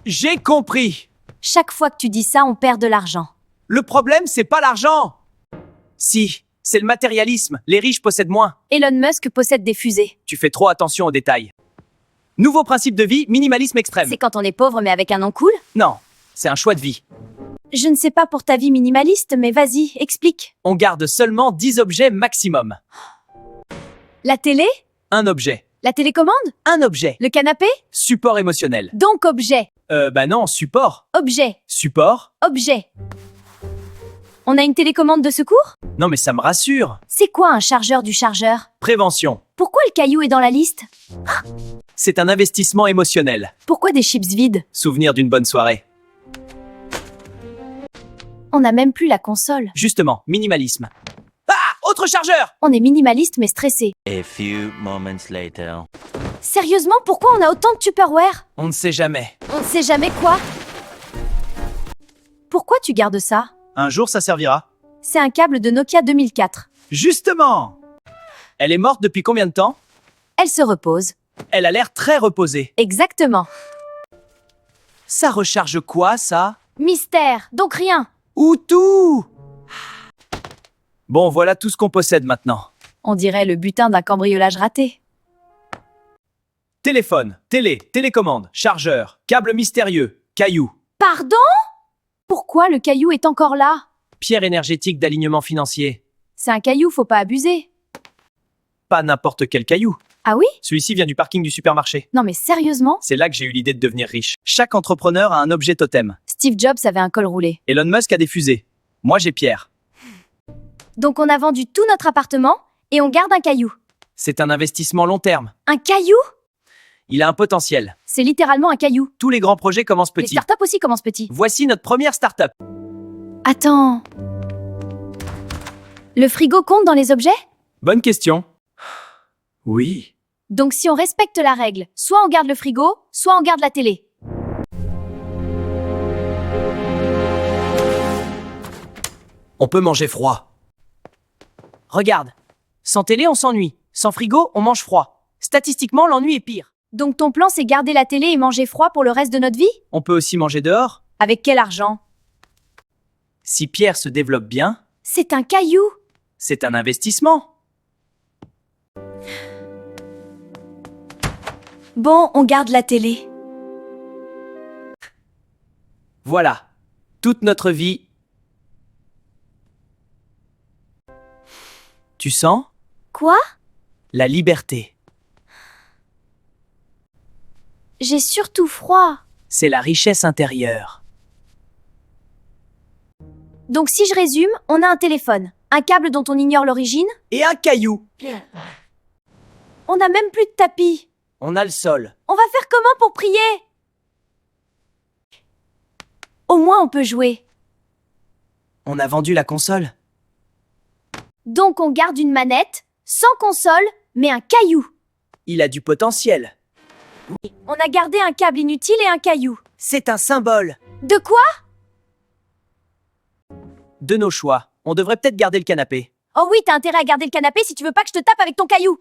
J'ai compris. Chaque fois que tu dis ça, on perd de l'argent. Le problème, c'est pas l'argent. Si, c'est le matérialisme. Les riches possèdent moins. Elon Musk possède des fusées. Tu fais trop attention aux détails. Nouveau principe de vie, minimalisme extrême. C'est quand on est pauvre mais avec un nom cool? Non, c'est un choix de vie. Je ne sais pas pour ta vie minimaliste, mais vas-y, explique. On garde seulement 10 objets maximum. La télé? Un objet. La télécommande? Un objet. Le canapé? Support émotionnel. Donc objet. Bah non, support. Objet. Support? Objet. On a une télécommande de secours? Non mais ça me rassure. C'est quoi un chargeur du chargeur? Prévention. Pourquoi le caillou est dans la liste? C'est un investissement émotionnel. Pourquoi des chips vides? Souvenir d'une bonne soirée. On n'a même plus la console. Justement, minimalisme. Ah! Autre chargeur! On est minimaliste mais stressé. A few moments later. Sérieusement, pourquoi on a autant de Tupperware? On ne sait jamais. On ne sait jamais quoi. Pourquoi tu gardes ça? Un jour, ça servira. C'est un câble de Nokia 2004. Justement! Elle est morte depuis combien de temps? Elle se repose. Elle a l'air très reposée. Exactement. Ça recharge quoi, ça? Mystère, donc rien. Ou tout? Bon, voilà tout ce qu'on possède maintenant. On dirait le butin d'un cambriolage raté. Téléphone, télé, télécommande, chargeur, câble mystérieux, caillou, Pardon? Pourquoi le caillou est encore là? pierre énergétique d'alignement financier. C'est un caillou, faut pas abuser. Pas n'importe quel caillou. Ah oui? Celui-ci vient du parking du supermarché. Non mais sérieusement? C'est là que j'ai eu l'idée de devenir riche. Chaque entrepreneur a un objet totem. Steve Jobs avait un col roulé. Elon Musk a des fusées. Moi, j'ai Pierre. Donc on a vendu tout notre appartement et on garde un caillou. C'est un investissement long terme. Un caillou? Il a un potentiel. C'est littéralement un caillou. Tous les grands projets commencent Les petits. startups aussi commencent petit. Voici notre première start-up. Attends. Le frigo compte dans les objets? Bonne question. Oui. Donc si on respecte la règle, soit on garde le frigo, soit on garde la télé. On peut manger froid. Regarde. Sans télé, on s'ennuie. Sans frigo, on mange froid. Statistiquement, l'ennui est pire. Donc ton plan c'est garder la télé et manger froid pour le reste de notre vie? On peut aussi manger dehors. Avec quel argent? Si Pierre se développe bien, C'est un caillou. c'est un investissement. Bon, on garde la télé. Voilà. Toute notre vie. Tu sens? Quoi? La liberté. J'ai surtout froid. C'est la richesse intérieure. Donc si je résume, on a un téléphone, un câble dont on ignore l'origine, Et un caillou. on n'a même plus de tapis. On a le sol. On va faire comment pour prier? Au moins on peut jouer. On a vendu la console. Donc on garde une manette, sans console, mais un caillou. Il a du potentiel. On a gardé un câble inutile et un caillou. C'est un symbole. De quoi? De nos choix. On devrait peut-être garder le canapé. Oh oui, t'as intérêt à garder le canapé si tu veux pas que je te tape avec ton caillou.